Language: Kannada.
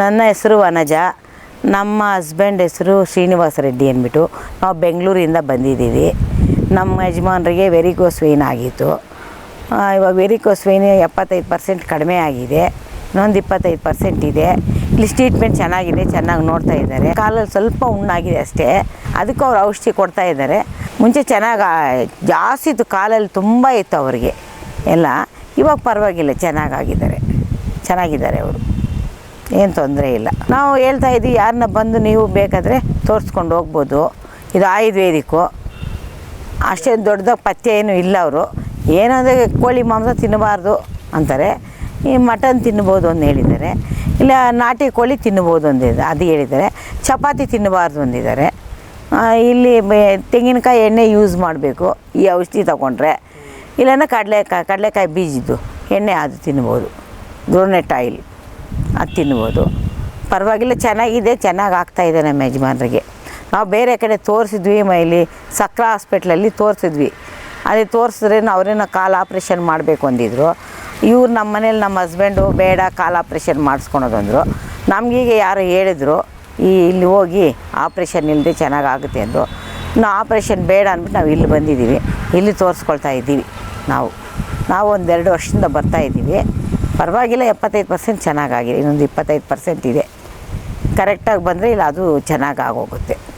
ನನ್ನ ಹೆಸರು ವನಜ. ನಮ್ಮ ಹಸ್ಬೆಂಡ್ ಹೆಸರು ಶ್ರೀನಿವಾಸ ರೆಡ್ಡಿ ಅಂದ್ಬಿಟ್ಟು. ನಾವು ಬೆಂಗಳೂರಿಂದ ಬಂದಿದ್ದೀವಿ. ನಮ್ಮ ಯಜಮಾನ್ರಿಗೆ ವೆರಿಕೋಸ್ ವೆಯ್ನ್ ಆಗಿತ್ತು. ಇವಾಗ ವೆರಿಕೋಸ್ ವೆಯ್ನ್ 75% ಕಡಿಮೆ ಆಗಿದೆ, ಇನ್ನೊಂದು 25% ಇದೆ. ಇಲ್ಲಿ ಟ್ರೀಟ್ಮೆಂಟ್ ಚೆನ್ನಾಗಿದೆ, ಚೆನ್ನಾಗಿ ನೋಡ್ತಾ ಇದ್ದಾರೆ. ಕಾಲಲ್ಲಿ ಸ್ವಲ್ಪ ಹುಣ್ಣಾಗಿದೆ ಅಷ್ಟೇ, ಅದಕ್ಕೂ ಅವ್ರು ಔಷಧಿ ಕೊಡ್ತಾ ಇದ್ದಾರೆ. ಮುಂಚೆ ಚೆನ್ನಾಗಿ ಜಾಸ್ತಿ ಇತ್ತು, ಕಾಲಲ್ಲಿ ತುಂಬ ಇತ್ತು ಅವರಿಗೆ ಎಲ್ಲ. ಇವಾಗ ಪರವಾಗಿಲ್ಲ, ಚೆನ್ನಾಗಿದ್ದಾರೆ ಅವರು, ಏನು ತೊಂದರೆ ಇಲ್ಲ. ನಾವು ಹೇಳ್ತಾ ಇದ್ದೀವಿ, ಯಾರನ್ನ ಬಂದು ನೀವು ಬೇಕಾದರೆ ತೋರಿಸ್ಕೊಂಡು ಹೋಗ್ಬೋದು. ಇದು ಆಯುರ್ವೇದಿಕ್ಕು, ಅಷ್ಟೇನು ದೊಡ್ಡದಾಗಿ ಪಥ್ಯ ಏನೂ ಇಲ್ಲ. ಅವರು ಏನಂದರೆ ಕೋಳಿ ಮಾಂಸ ತಿನ್ನಬಾರ್ದು ಅಂತಾರೆ, ಈ ಮಟನ್ ತಿನ್ಬೋದು ಅಂತ ಹೇಳಿದ್ದಾರೆ, ಇಲ್ಲ ನಾಟಿ ಕೋಳಿ ತಿನ್ಬೋದು ಅಂದಿದ್ದಾರೆ, ಅದು ಹೇಳಿದ್ದಾರೆ. ಚಪಾತಿ ತಿನ್ನಬಾರ್ದು ಅಂದಿದ್ದಾರೆ. ಇಲ್ಲಿ ತೆಂಗಿನಕಾಯಿ ಎಣ್ಣೆ ಯೂಸ್ ಮಾಡಬೇಕು ಈ ಔಷಧಿ ತಗೊಂಡ್ರೆ, ಇಲ್ಲಾಂದ್ರೆ ಕಡಲೆಕಾಯಿ ಬೀಜದ್ದು ಎಣ್ಣೆ ಅದು ತಿನ್ಬೋದು, ಗ್ರೋನೆಟ್ ಆಯಿಲ್ ಅದು ತಿನ್ಬೋದು. ಪರವಾಗಿಲ್ಲ, ಚೆನ್ನಾಗಿದೆ, ಚೆನ್ನಾಗಿ ಆಗ್ತಾಯಿದೆ ನಮ್ಮ ಯಜಮಾನ್ರಿಗೆ. ನಾವು ಬೇರೆ ಕಡೆ ತೋರಿಸಿದ್ವಿ, ಇಲ್ಲಿ ಸಕ್ರಾ ಹಾಸ್ಪಿಟ್ಲಲ್ಲಿ ತೋರಿಸಿದ್ವಿ. ಅಲ್ಲಿ ತೋರಿಸಿದ್ರೆ ಅವರೇನೋ ಕಾಲು ಆಪ್ರೇಷನ್ ಮಾಡಬೇಕು ಅಂದಿದ್ರು. ಇವ್ರು ನಮ್ಮ ಮನೇಲಿ ನಮ್ಮ ಹಸ್ಬೆಂಡು ಬೇಡ ಕಾಲು ಆಪ್ರೇಷನ್ ಮಾಡಿಸ್ಕೊಳೋದು ಅಂದರು. ನಮಗೀಗ ಯಾರು ಹೇಳಿದ್ರು, ಇಲ್ಲಿ ಹೋಗಿ ಆಪ್ರೇಷನ್ ಇಲ್ಲದೆ ಚೆನ್ನಾಗಾಗುತ್ತೆ ಅಂದರು. ನಾವು ಆಪ್ರೇಷನ್ ಬೇಡ ಅಂದ್ಬಿಟ್ಟು ನಾವು ಇಲ್ಲಿ ಬಂದಿದ್ದೀವಿ, ಇಲ್ಲಿ ತೋರಿಸ್ಕೊಳ್ತಾ ಇದ್ದೀವಿ. ನಾವು ಒಂದು 2 ವರ್ಷದಿಂದ ಬರ್ತಾಯಿದ್ದೀವಿ. ಪರವಾಗಿಲ್ಲ, 75% ಚೆನ್ನಾಗಾಗಿದೆ, ಇನ್ನೊಂದು 25% ಇದೆ. ಕರೆಕ್ಟಾಗಿ ಬಂದರೆ ಇಲ್ಲ ಅದು ಚೆನ್ನಾಗಿ ಆಗೋಗುತ್ತೆ.